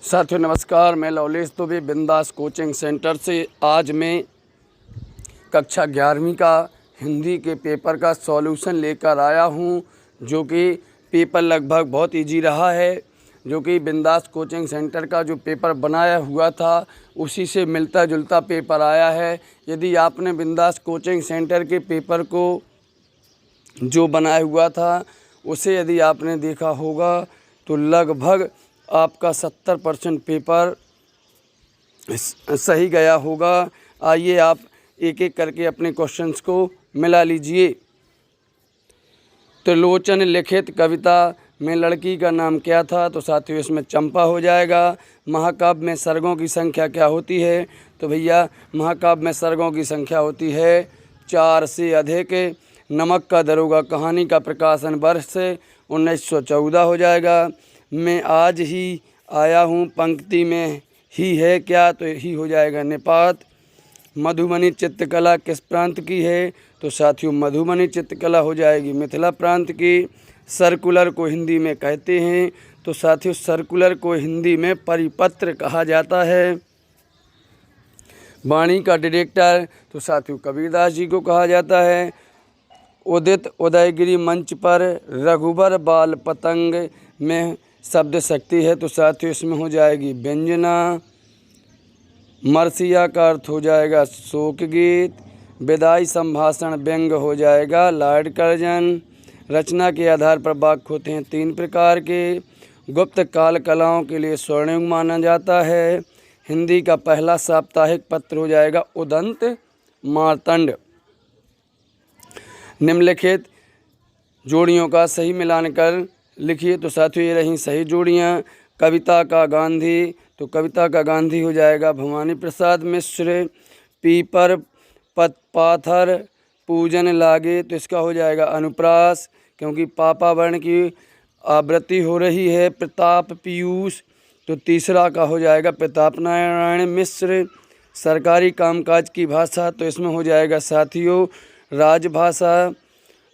साथियों नमस्कार, मैं लवलेश दुबे बिंदास कोचिंग सेंटर से। आज मैं कक्षा 11वीं का हिंदी के पेपर का सॉल्यूशन लेकर आया हूं, जो कि पेपर लगभग बहुत इजी रहा है। जो कि बिंदास कोचिंग सेंटर का जो पेपर बनाया हुआ था उसी से मिलता जुलता पेपर आया है। यदि आपने बिंदास कोचिंग सेंटर के पेपर को जो बनाया हुआ था उसे यदि आपने देखा होगा तो लगभग आपका 70% पेपर सही गया होगा। आइए आप एक एक करके अपने क्वेश्चंस को मिला लीजिए। त्रिलोचन लिखित कविता में लड़की का नाम क्या था? तो साथियों इसमें चंपा हो जाएगा। महाकाव्य में सर्गों की संख्या क्या होती है? तो भैया महाकाव्य में सर्गों की संख्या होती है 4 से अधिक। नमक का दरोगा कहानी का प्रकाशन वर्ष 1914 हो जाएगा। मैं आज ही आया हूँ पंक्ति में ही है क्या? तो ही हो जाएगा निपात। मधुबनी चित्रकला किस प्रांत की है? तो साथियों मधुबनी चित्रकला हो जाएगी मिथिला प्रांत की। सर्कुलर को हिंदी में कहते हैं, तो साथियों सर्कुलर को हिंदी में परिपत्र कहा जाता है। वाणी का डायरेक्टर तो साथियों कबीरदास जी को कहा जाता है। उदित उदयगिरी मंच पर रघुबर बाल पतंग में शब्द शक्ति है, तो साथियों इसमें हो जाएगी व्यंजना। मरसिया का अर्थ हो जाएगा शोक गीत। विदाई संभाषण व्यंग हो जाएगा लाड कर्जन। रचना के आधार पर वाक्य होते हैं 3 प्रकार के। गुप्त काल कलाओं के लिए स्वर्णयुग माना जाता है। हिंदी का पहला साप्ताहिक पत्र हो जाएगा उदंत मार्तंड। निम्नलिखित जोड़ियों का सही मिलान कर लिखिए। तो साथियों ये रही सही जोड़ियाँ। कविता का गांधी, तो कविता का गांधी हो जाएगा भवानी प्रसाद मिश्र। पीपर पाथर पूजन लागे, तो इसका हो जाएगा अनुप्रास, क्योंकि पापा वर्ण की आवृत्ति हो रही है। प्रताप पीयूष, तो तीसरा का हो जाएगा प्रताप नारायण मिश्र। सरकारी कामकाज की भाषा, तो इसमें हो जाएगा साथियों राजभाषा।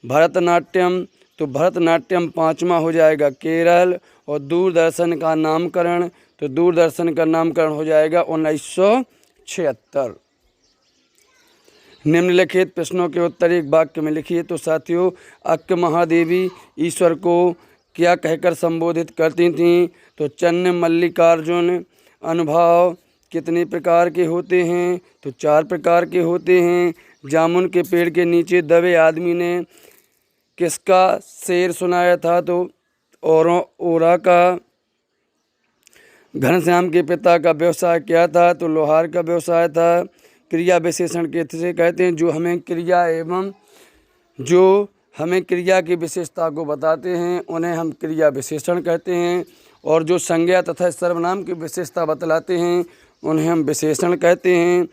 भरतनाट्यम, तो भरतनाट्यम 5वां हो जाएगा केरल। और दूरदर्शन का नामकरण, तो दूरदर्शन का नामकरण हो जाएगा 1976। निम्नलिखित प्रश्नों के उत्तर एक वाक्य में लिखिए। तो साथियों अक्क महादेवी ईश्वर को क्या कहकर संबोधित करती थीं? तो चन्न मल्लिकार्जुन। अनुभाव कितने प्रकार के होते हैं? तो 4 प्रकार के होते हैं। जामुन के पेड़ के नीचे दबे आदमी ने किसका शेर सुनाया था? तो ओरा का। घनश्याम के पिता का व्यवसाय क्या था? तो लोहार का व्यवसाय था। क्रिया विशेषण किसे कहते हैं? जो हमें क्रिया की विशेषता को बताते हैं उन्हें हम क्रिया विशेषण कहते हैं। और जो संज्ञा तथा सर्वनाम की विशेषता बतलाते हैं उन्हें हम विशेषण कहते हैं।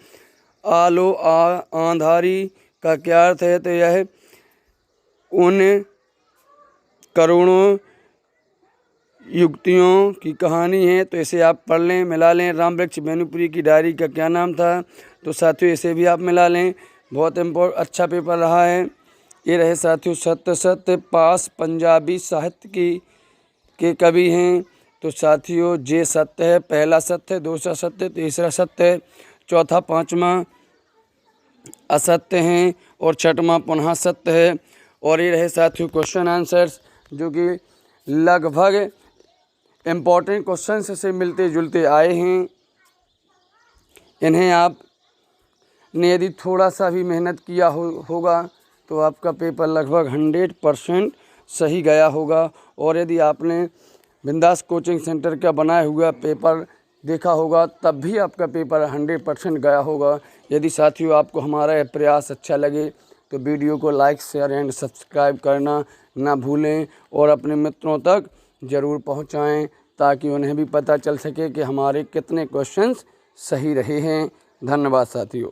आलो आंधारी का क्या अर्थ है? तो यह उन करोड़ों युक्तियों की कहानी है, तो इसे आप पढ़ लें, मिला लें। रामवृक्ष बेनुपुरी की डायरी का क्या नाम था? तो साथियों इसे भी आप मिला लें। बहुत अच्छा पेपर रहा है। ये रहे साथियों सत्य सत्य पास पंजाबी साहित्य के कवि हैं। तो साथियों जे सत्य है, पहला सत्य है, दूसरा सत्य है, तीसरा सत्य है, चौथा 5वां असत्य हैं और 6वां पुनः सत्य है। और ये रहे साथियों क्वेश्चन आंसर्स, जो कि लगभग इम्पॉर्टेंट क्वेश्चन से मिलते जुलते आए हैं। इन्हें आपने यदि थोड़ा सा भी मेहनत किया होगा तो आपका पेपर लगभग 100% सही गया होगा। और यदि आपने बिंदास कोचिंग सेंटर का बनाया हुआ पेपर देखा होगा तब भी आपका पेपर 100% गया होगा। यदि साथियों आपको हमारा यह प्रयास अच्छा लगे तो वीडियो को लाइक शेयर एंड सब्सक्राइब करना ना भूलें और अपने मित्रों तक ज़रूर पहुंचाएं, ताकि उन्हें भी पता चल सके कि हमारे कितने क्वेश्चंस सही रहे हैं। धन्यवाद साथियों।